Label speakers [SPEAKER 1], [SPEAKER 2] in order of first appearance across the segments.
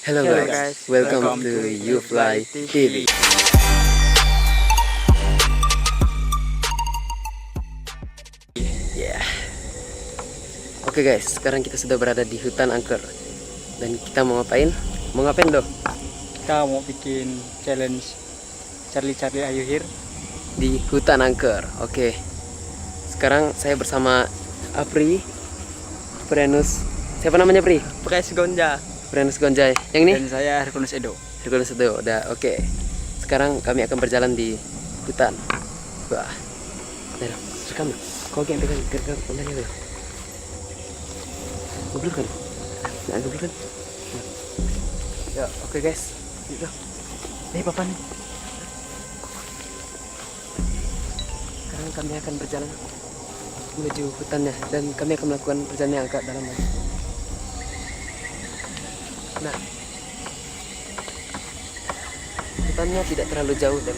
[SPEAKER 1] Hello guys, welcome to YouFly TV. Yeah. Oke guys, sekarang kita sudah berada di hutan angker dan kita mau ngapain? Mau ngapain dong?
[SPEAKER 2] Kita mau bikin challenge Charlie Ayu Hir
[SPEAKER 1] Di hutan angker. Oke. Sekarang saya bersama Apri, Prenus. Siapa namanya Pri?
[SPEAKER 2] Pres Gonja
[SPEAKER 1] Prenus Gonjay. Yang ini?
[SPEAKER 2] dan saya Hercules Edo.
[SPEAKER 1] Hercules Edo. Udah, oke. Sekarang kami akan berjalan di hutan. Wah. Nah, rekam. Kau yang pegang kendali dulu. Goblok kan? Nah, goblok kan? Ya, oke guys. Yuk. Papa nih. Sekarang kami akan berjalan menuju hutannya dan kami akan melakukan perjalanan yang agak dalam lagi. Nah, hutannya tidak terlalu jauh dan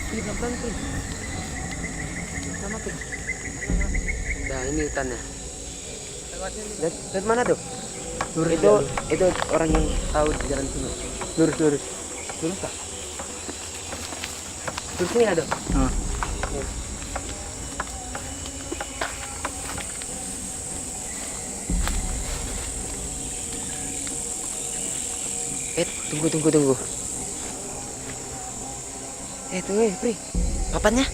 [SPEAKER 1] ini pelan-pelan tuh. Sama tuh. Nah, ini hutannya. Dan mana tuh? Itu orang yang tahu di jalan sini. Lurus kah? Lurus sini ada. Tunggu. Tunggu, Pri. Papannya?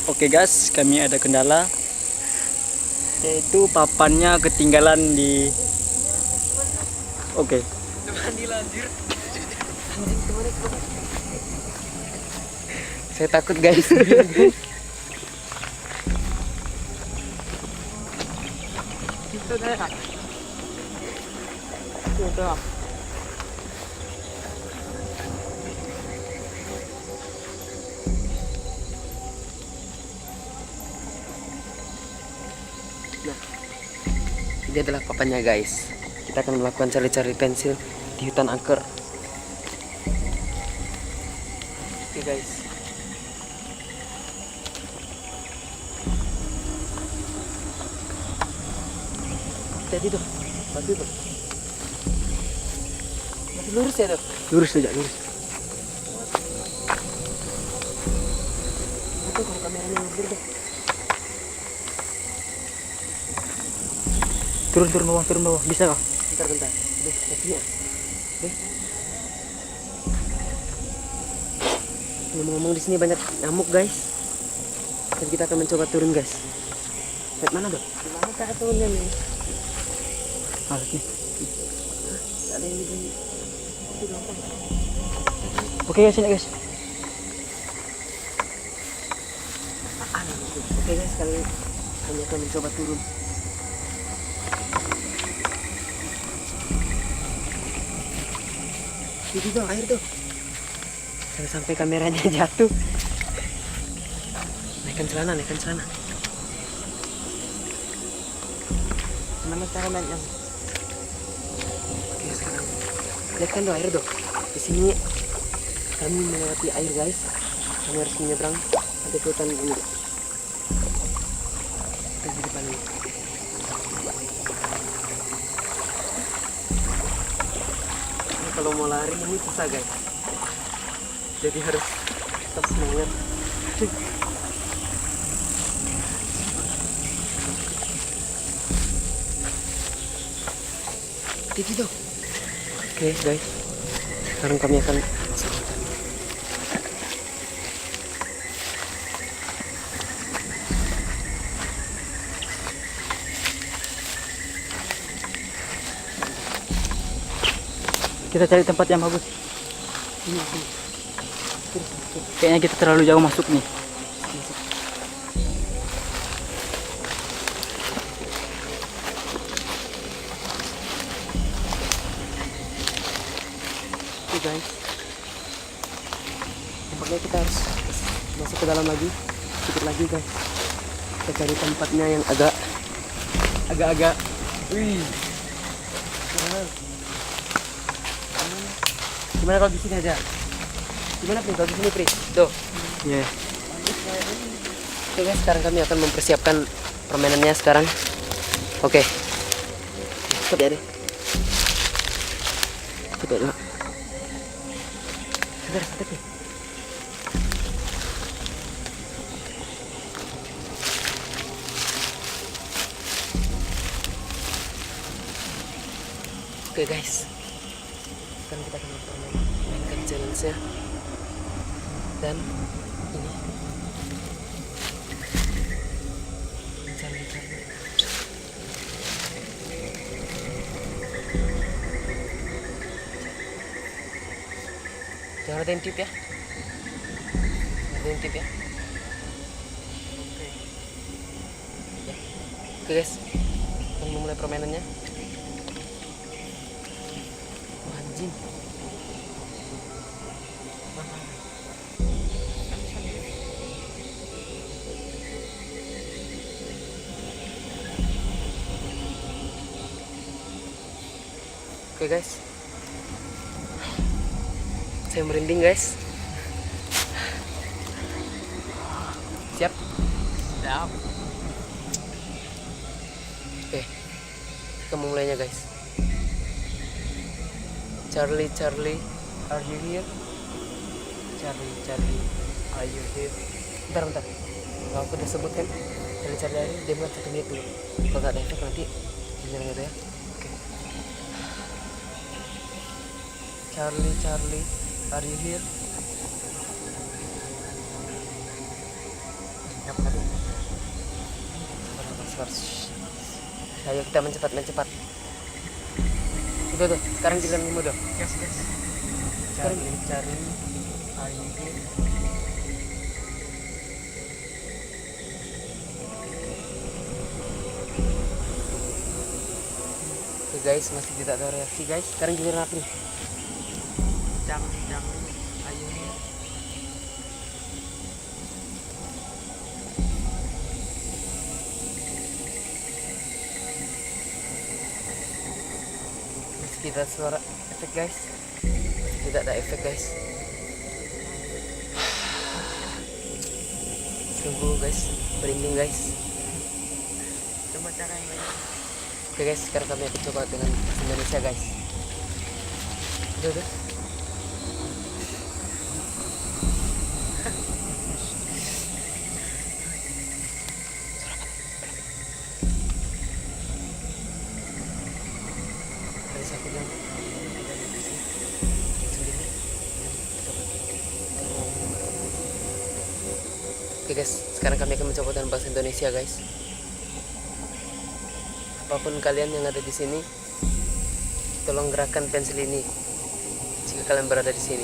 [SPEAKER 2] Oke guys, kami ada kendala, yaitu papannya ketinggalan di. Oke.
[SPEAKER 1] Saya takut guys. Nah, ini adalah papannya guys. Kita akan melakukan cari-cari pensil di hutan angker. Oke guys. Jadi tuh, batu tuh. Masih lurus ya tuh?
[SPEAKER 2] Lurus saja.
[SPEAKER 1] Itu kalau kameranya mundur deh.
[SPEAKER 2] Turun bawah. Bisa kah?
[SPEAKER 1] Bentar. Deh, kakinya. Deh. Ngomong-ngomong di sini banyak nyamuk guys. Dan kita akan mencoba turun guys. Lihat mana dong? Mana cara turunnya nih?
[SPEAKER 2] Alat nih.
[SPEAKER 1] Ada yang di itu gampang.
[SPEAKER 2] Oke guys, sini guys.
[SPEAKER 1] Oke guys, kali kami akan mencoba turun. Itu tuh air tuh. Jangan sampai kameranya jatuh. Naikkan celana.
[SPEAKER 2] Mana cara mainnya?
[SPEAKER 1] Oke, sekarang lihat kan tuh air tuh. Di sini kami melewati air guys. Kami harus menyeberang sampai ke hutan ini. Kita di depan ini. Ini kalau mau lari ini susah guys. Jadi harus tetap semangat. Gitu. Oke guys, sekarang kami akan
[SPEAKER 2] Kita cari tempat yang bagus. Kayaknya kita terlalu jauh masuk nih.
[SPEAKER 1] Oke guys, tampaknya kita harus masuk ke dalam lagi, sedikit lagi guys. Kita cari tempatnya yang agak-agak. Wih. Gimana kalau di sini aja? Gimana Pri? Kalau di sini Pri? Tuh.
[SPEAKER 2] Iya.
[SPEAKER 1] Oke guys, sekarang kami akan mempersiapkan permainannya sekarang. Oke. Coba deh. Coba dulu. Sebentar, sebentar nih. Oke guys, sekarang kita akan mainkan challenge-nya. Dan ini mencari-cari. Jangan ada intip ya. Ada intip ya. Oke guys, kita memulai permainannya. Oh, anjing. Oke guys, saya merinding guys. Siap?
[SPEAKER 2] Siap.
[SPEAKER 1] Oke, kita mulainya guys. Charlie, Charlie, are you here? Charlie, Charlie, are you here? Bentar, bentar. Kalau aku udah sebut kan, Charlie, Charlie, are you? Dia buat 1 menit dulu. Kalau nggak ada efek nanti bilang gitu ya. Oke. Charlie, Charlie, are you here? Ayo kita mencepat. Tuh, sekarang giliran Mimo dong.
[SPEAKER 2] Gas.
[SPEAKER 1] Charlie, Charlie, are you here? Oke guys, masih tidak ada reaksi guys. Sekarang giliran aku nih.
[SPEAKER 2] Jangan. Ayo.
[SPEAKER 1] Kita suara efek guys, tidak ada efek guys. Sungguh guys, merinding guys.
[SPEAKER 2] Coba cara yang lain.
[SPEAKER 1] Oke guys, sekarang kami akan coba dengan bahasa Indonesia guys. Udah. Aku bilang oke guys, sekarang kami akan mencoba dengan bahasa Indonesia guys. Apapun kalian yang ada di sini, tolong gerakkan pensil ini jika kalian berada di sini.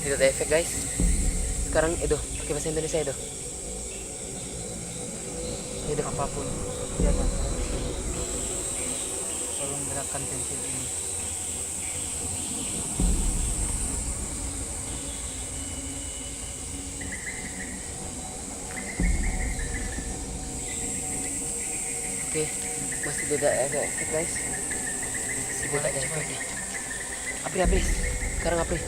[SPEAKER 1] Tidak ada efek guys. Sekarang itu pakai bahasa Indonesia itu. Itu
[SPEAKER 2] Apapun ya kan. Tolong gerakan pensil ini.
[SPEAKER 1] Oke, masih tidak ada efek guys. Masih tidak ada efeknya. Apri. Sekarang Apri.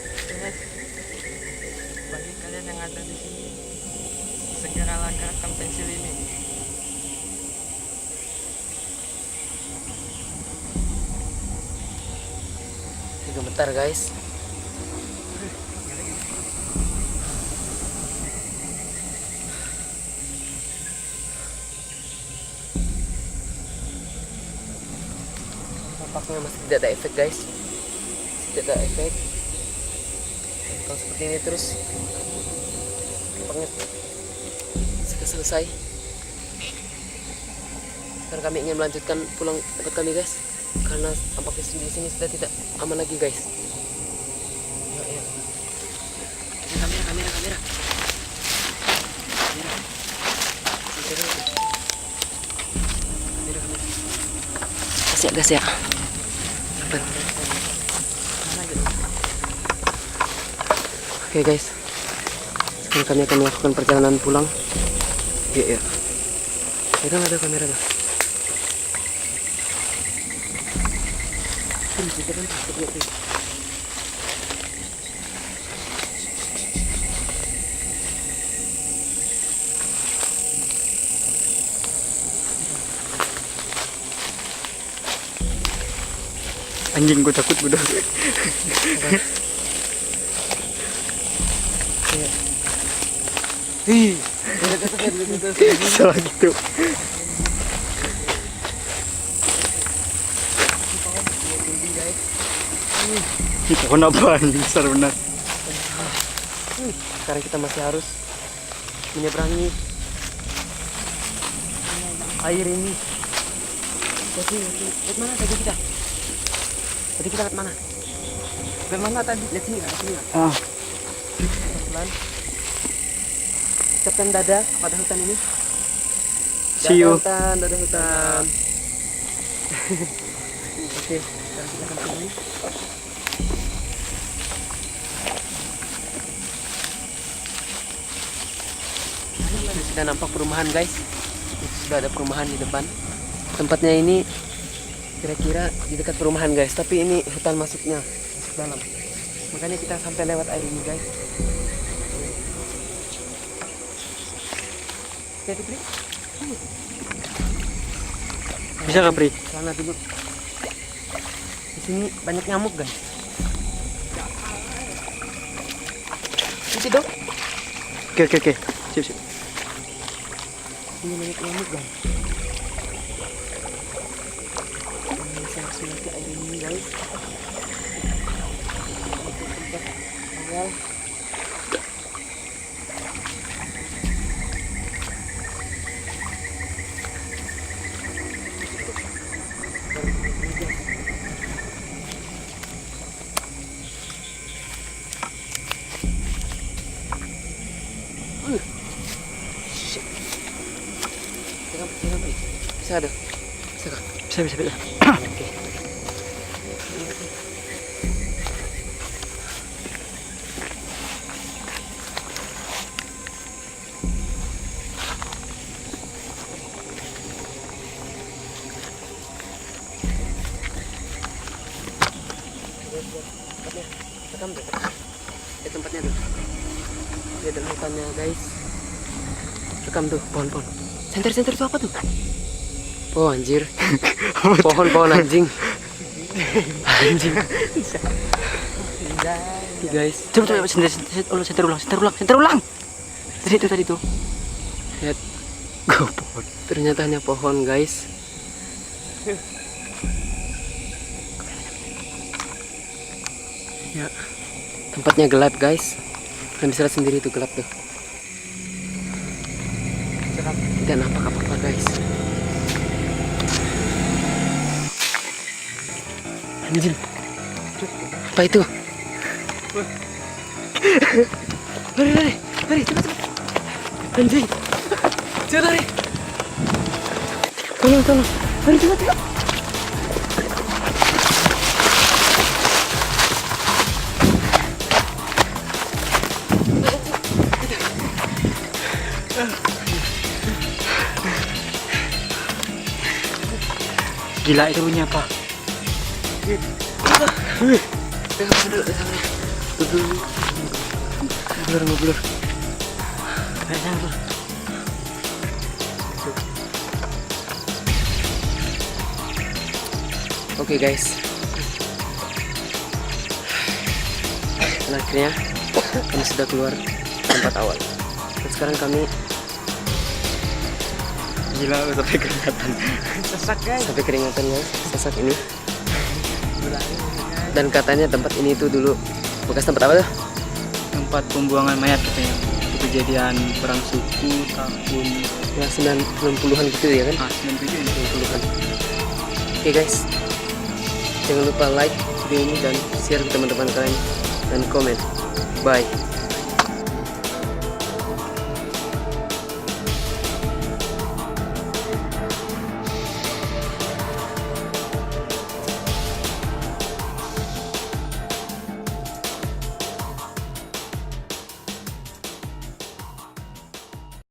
[SPEAKER 2] Bagi kalian yang ada di sini, segeralah gerakan pensil ini.
[SPEAKER 1] Gemetar guys. Nampaknya masih tidak ada efek guys. Tidak ada efek. Kalau seperti ini terus nampaknya selesai. Sekarang kami ingin melanjutkan pulang tempat kami guys, karena tampaknya di sini sudah tidak aman lagi guys. Ya. Kamera. Gas ya. Oke guys, sekarang kami akan melakukan perjalanan pulang. Iya. Ada kamera tuh. kita kan lihat tuh.
[SPEAKER 2] Anjing gue takut bodoh.
[SPEAKER 1] Ih,
[SPEAKER 2] Salah gitu. Ini pohon apaan? Besar benar.
[SPEAKER 1] sekarang kita masih harus menyeberangi air ini. Jadi, lihat mana tadi kita? Tadi kita lihat mana? Lihat mana tadi? Lihat sini, lihat sini.
[SPEAKER 2] Ah,
[SPEAKER 1] Pelan. Ucapkan dadah pada hutan ini.
[SPEAKER 2] see you.
[SPEAKER 1] Dadah hutan. Oke, sekarang kita akan ke sini. Sudah nampak perumahan guys. Sudah ada perumahan di depan. Tempatnya ini kira-kira di dekat perumahan guys. Tapi ini hutan masuk dalam. Makanya kita sampai lewat air ini guys. Oke, Pri.
[SPEAKER 2] Bisa nggak, Pri?
[SPEAKER 1] Celana dulu. Di sini banyak nyamuk guys. Itu dong.
[SPEAKER 2] Oke. Sip.
[SPEAKER 1] Ini banyak nyamuk guys. Saya harus melihat air ini guys. Tempat awal. Jangan, Pri. Bisa ada? Bisa kah?
[SPEAKER 2] Bisa.
[SPEAKER 1] Oke. Rekam tuh. Tempatnya tuh. Lihat dalam hutannya guys. Rekam tuh pohon-pohon. Center itu apa tuh? Oh anjir. Pohon anjing. Anjing. Guys.
[SPEAKER 2] Coba center ulang. Tadi tuh.
[SPEAKER 1] Lihat. Pohon. Ternyata hanya pohon guys. Ya. Tempatnya gelap guys. Kalian bisa lihat sendiri itu gelap tuh. Tidak nampak apa-apa guys. Anjing. Apa itu? Lari, cepat. Anjing. Cepat lari. Tolong. Lari cepat.
[SPEAKER 2] Gila, itu bunyi apa?
[SPEAKER 1] Ngeblur. Oke guys. Dan akhirnya kami sudah keluar tempat awal. Dan sekarang kami
[SPEAKER 2] Gila, sampai keringatan.
[SPEAKER 1] sampai keringatan guys. Sesak ini. Dan katanya tempat ini tuh dulu bekas tempat apa tuh?
[SPEAKER 2] Tempat pembuangan mayat katanya. Kejadian perang suku tahun
[SPEAKER 1] Ya 90-an gitu ya kan?
[SPEAKER 2] 97 ini.
[SPEAKER 1] 90-an. Oke guys. Jangan lupa like video ini dan share ke teman-teman kalian dan komen. Bye.